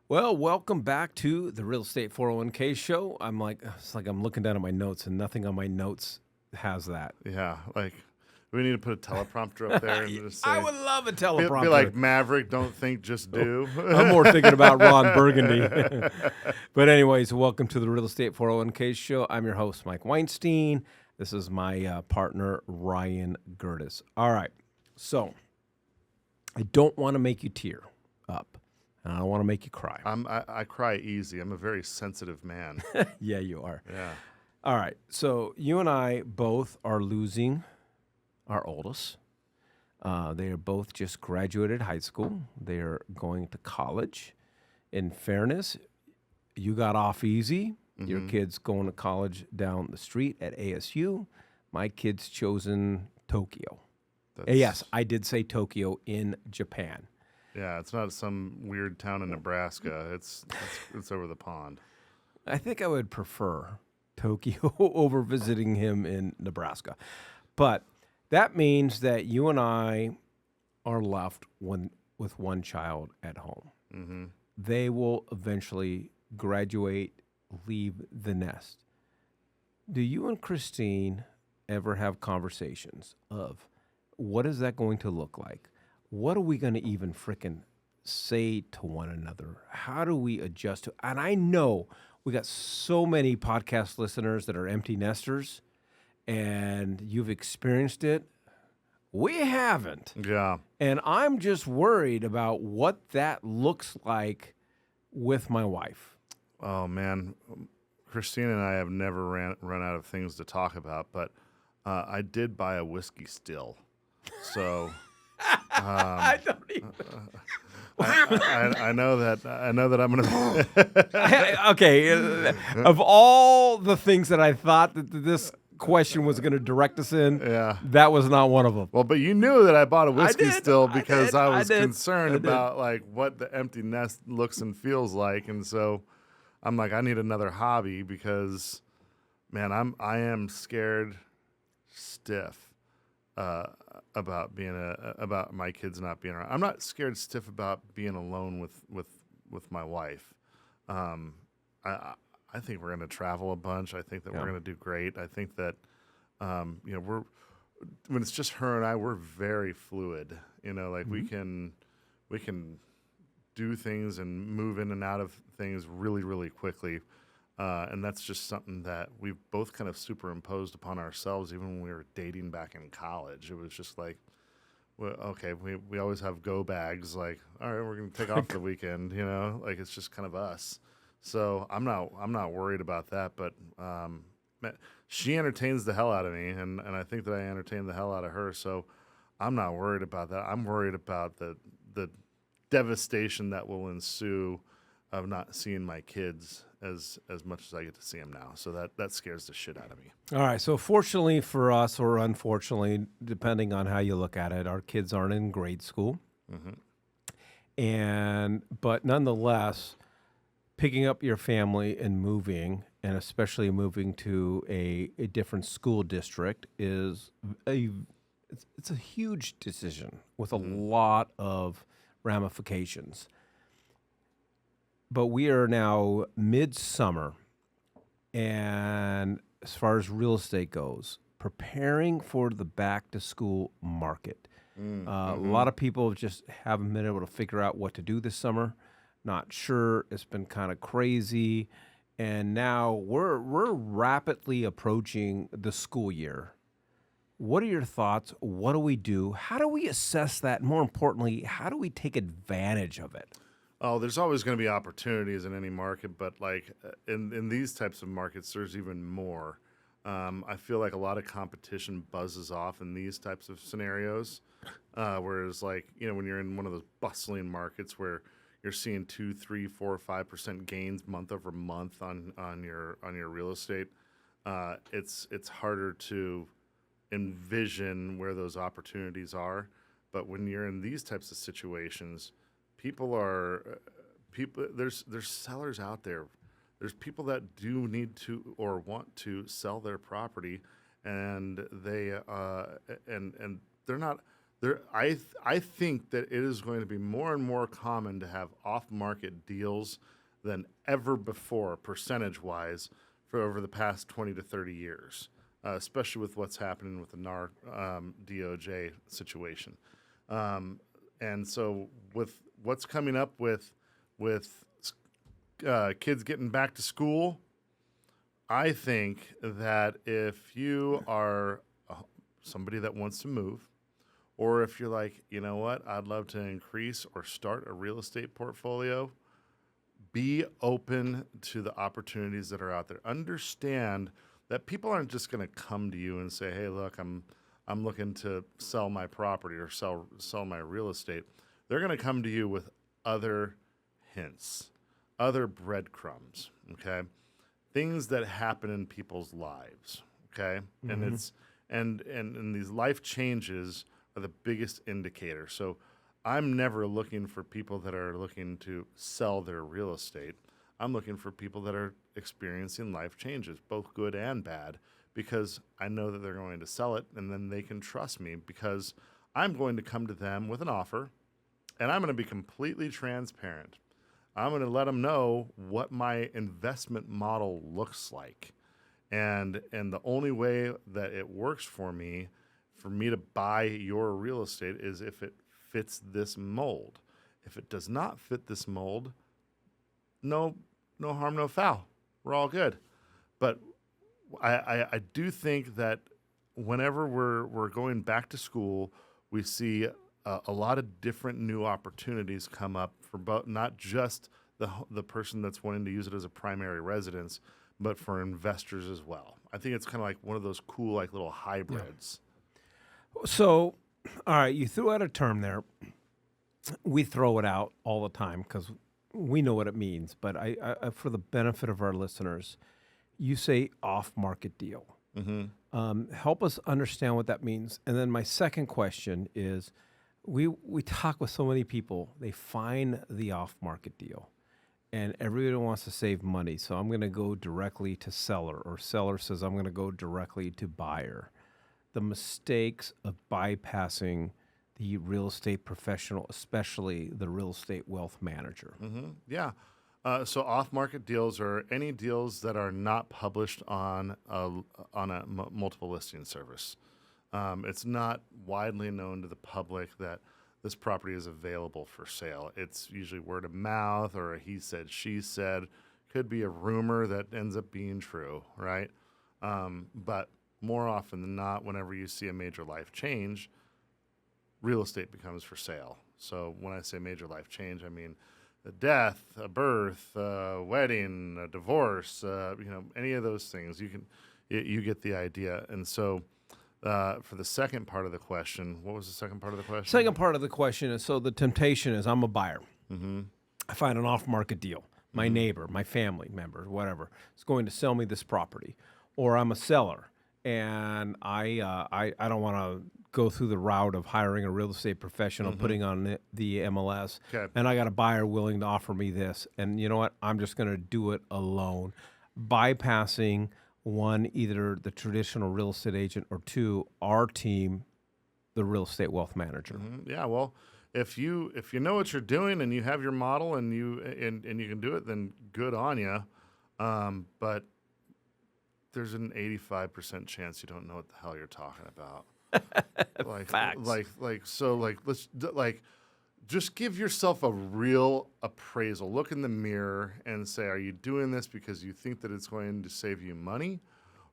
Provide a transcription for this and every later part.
Well, welcome back to the Real Estate 401k show. It's like I'm looking down at my notes and nothing on my notes has that. Yeah, like we need to put a teleprompter up there and just I say, would love a be teleprompter. like Maverick, don't think, just do. I'm more thinking about Ron Burgundy. But anyways, welcome to the Real Estate 401k show. I'm your host, Mike Weinstein. This is my partner, Ryan Gerdes. All right, so I don't want to make you tear up. And I don't want to make you cry. I cry easy. I'm a very sensitive man. Yeah, you are. Yeah. All right. So you and I both are losing our oldest. They are both just graduated high school. They are going to college. In fairness, you got off easy. Mm-hmm. Your kid's going to college down the street at ASU. My kid's chosen Tokyo. Yes, I did say Tokyo in Japan. Yeah, it's not some weird town in Nebraska. It's over the pond. I think I would prefer Tokyo over visiting him in Nebraska. But that means that you and I are left with one child at home. Mm-hmm. They will eventually graduate, leave the nest. Do you and Christine ever have conversations of what is that going to look like? What are we going to even frickin' say to one another? How do we adjust to? And I know we got so many podcast listeners that are empty nesters, and you've experienced it. We haven't. Yeah. And I'm just worried about what that looks like with my wife. Oh, man. Christine and I have never run out of things to talk about, but I did buy a whiskey still. So... I don't even. I know that I'm gonna. Okay, of all the things that I thought that this question was going to direct us in, Yeah, that was not one of them. well, but you knew that I bought a whiskey did, still I because did, I I was did, concerned I did. about like what the empty nest looks and feels like, and so I'm like, I need another hobby because, man, I am scared stiff. About about my kids not being around. I'm not scared stiff about being alone with my wife. I think we're going to travel a bunch. I think that we're going to do great. I think that when it's just her and I, we're very fluid. Like we can do things and move in and out of things really, really quickly. And that's just something that we've both kind of superimposed upon ourselves, even when we were dating back in college. It was just like, well, okay, we always have go bags. Like, all right, we're going to take off the weekend. Like it's just kind of us. So I'm not worried about that. But she entertains the hell out of me, and I think that I entertain the hell out of her. So I'm not worried about that. I'm worried about the devastation that will ensue of not seeing my kids as much as I get to see them now. So that scares the shit out of me. All right, so fortunately for us, or unfortunately, depending on how you look at it, our kids aren't in grade school. Mm-hmm. But nonetheless, picking up your family and moving, and especially moving to a different school district, is it's a huge decision with a lot of ramifications. But we are now midsummer, and as far as real estate goes, preparing for the back-to-school market. A lot of people just haven't been able to figure out what to do this summer. Not sure. It's been kind of crazy. And now we're rapidly approaching the school year. What are your thoughts? What do we do? How do we assess that? More importantly, how do we take advantage of it? Oh, there's always going to be opportunities in any market, but like in these types of markets, there's even more. I feel like a lot of competition buzzes off in these types of scenarios, whereas like when you're in one of those bustling markets where you're seeing 2, 3, 4, 5% gains month over month on your real estate, it's harder to envision where those opportunities are. But when you're in these types of situations, there's sellers out there. There's people that do need to or want to sell their property, and they and they're not I think that it is going to be more and more common to have off-market deals than ever before, percentage-wise, for over the past 20 to 30 years, especially with what's happening with the DOJ situation. And so with what's coming up with kids getting back to school, I think that if you are somebody that wants to move, or if you're like, you know what, I'd love to increase or start a real estate portfolio, be open to the opportunities that are out there. Understand that people aren't just going to come to you and say, hey, look, I'm looking to sell my property or sell my real estate. They're going to come to you with other hints, other breadcrumbs, okay? Things that happen in people's lives, okay? Mm-hmm. And these life changes are the biggest indicator. So I'm never looking for people that are looking to sell their real estate. I'm looking for people that are experiencing life changes, both good and bad, because I know that they're going to sell it, and then they can trust me because I'm going to come to them with an offer, and I'm going to be completely transparent. I'm going to let them know what my investment model looks like. And the only way that it works for me to buy your real estate is if it fits this mold. If it does not fit this mold, no harm, no foul. We're all good. But I do think that whenever we're going back to school, we see a lot of different new opportunities come up for both, not just the person that's wanting to use it as a primary residence, but for investors as well. I think it's kind of like one of those cool, like little hybrids. So, all right, you threw out a term there. We throw it out all the time because we know what it means. But I, for the benefit of our listeners, you say off-market deal. Mm-hmm. Help us understand what that means. And then my second question is, we talk with so many people. They find the off-market deal, and everybody wants to save money. So I'm going to go directly to seller, or seller says I'm going to go directly to buyer. The mistakes of bypassing the real estate professional, especially the real estate wealth manager. Mm-hmm. Yeah. So off-market deals are any deals that are not published on a multiple listing service. It's not widely known to the public that this property is available for sale. It's usually word of mouth or a he said, she said. Could be a rumor that ends up being true, right? But more often than not, whenever you see a major life change, real estate becomes for sale. So when I say major life change, I mean a death, a birth, a wedding, a divorce, any of those things. You get the idea. And so for the second part of the question, what was the second part of the question? Second part of the question is, so the temptation is I'm a buyer. Mm-hmm. I find an off-market deal. My neighbor, my family member, whatever, is going to sell me this property. Or I'm a seller, and I don't want to go through the route of hiring a real estate professional, putting on the MLS, Okay. and I got a buyer willing to offer me this. And you know what? I'm just going to do it alone, bypassing one, either the traditional real estate agent, or two, our team, the real estate wealth manager. Mm-hmm. Yeah, well, if you know what you're doing and you have your model and you can do it, then good on you. But there's an 85% chance you don't know what the hell you're talking about. Facts. Just give yourself a real appraisal. Look in the mirror and say, are you doing this because you think that it's going to save you money?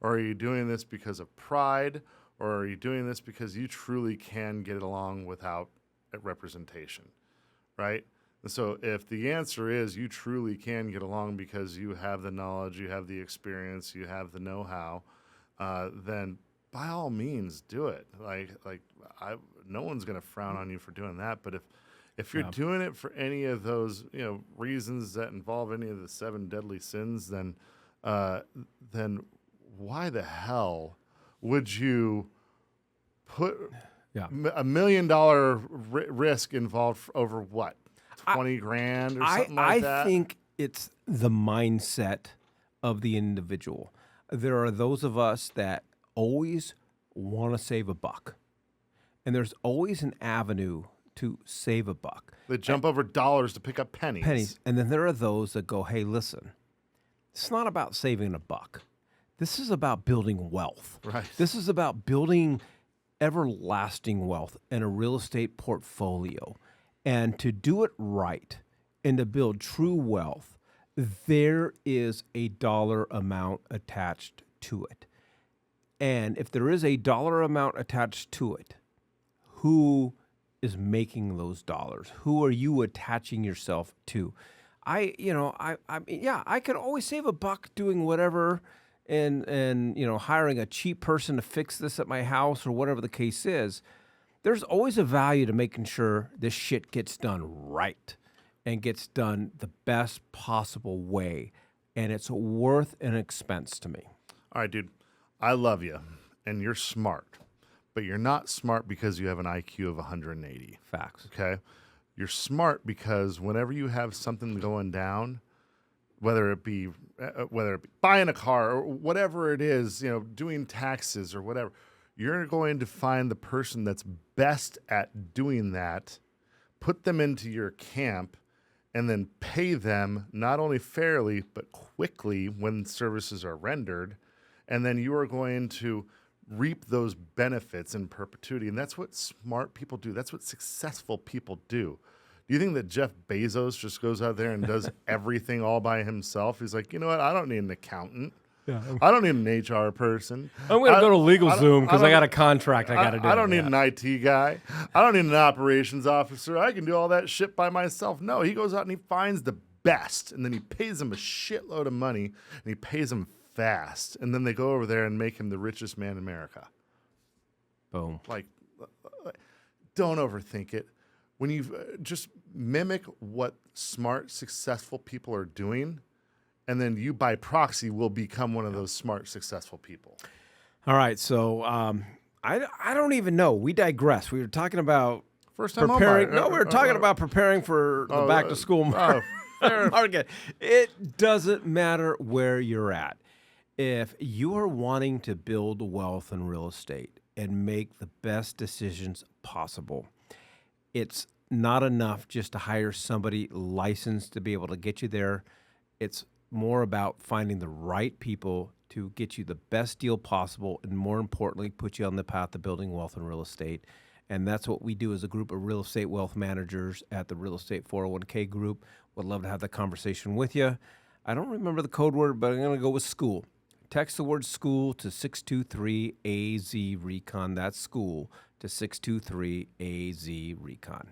Or are you doing this because of pride? Or are you doing this because you truly can get along without representation, right? And so if the answer is you truly can get along because you have the knowledge, you have the experience, you have the know-how, then by all means do it. No one's going to frown on you for doing that. But if you're doing it for any of those reasons that involve any of the 7 deadly sins, then why the hell would you put $1 million risk involved over what? 20 grand or something like that? I think it's the mindset of the individual. There are those of us that always want to save a buck. and there's always an avenue to save a buck. They jump over dollars to pick up pennies. Pennies. And then there are those that go, hey, listen, it's not about saving a buck. This is about building wealth. Right. This is about building everlasting wealth in a real estate portfolio. And to do it right and to build true wealth, there is a dollar amount attached to it. And if there is a dollar amount attached to it, who is making those dollars? Who are you attaching yourself to? I could always save a buck doing whatever and hiring a cheap person to fix this at my house or whatever the case is. There's always a value to making sure this shit gets done right and gets done the best possible way. And it's worth an expense to me. All right, dude. I love you, and you're smart. But you're not smart because you have an IQ of 180. Facts. Okay? You're smart because whenever you have something going down, whether it be buying a car or whatever it is, doing taxes or whatever, you're going to find the person that's best at doing that, put them into your camp, and then pay them not only fairly but quickly when services are rendered, and then you are going to reap those benefits in perpetuity. And that's what smart people do. That's what successful people do. Do you think that Jeff Bezos just goes out there and does everything all by himself? He's like, you know what? I don't need an accountant. Yeah. I don't need an HR person. I'm going to go to LegalZoom because I got a contract I got to do. I don't need an IT guy. I don't need an operations officer. I can do all that shit by myself. No, he goes out and he finds the best, and then he pays them a shitload of money, and he pays them fast, and then they go over there and make him the richest man in America. Boom. Like, don't overthink it. When you just mimic what smart, successful people are doing, and then you, by proxy, will become one of those smart, successful people. All right, so I don't even know. We digress. We were talking about first time preparing. No, we were talking about preparing for the back to school market. It doesn't matter where you're at. If you are wanting to build wealth in real estate and make the best decisions possible, it's not enough just to hire somebody licensed to be able to get you there. It's more about finding the right people to get you the best deal possible and, more importantly, put you on the path to building wealth in real estate. And that's what we do as a group of real estate wealth managers at the Real Estate 401k Group. Would love to have that conversation with you. I don't remember the code word, but I'm going to go with school. Text the word school to 623-AZ-RECON. That's school to 623-AZ-RECON.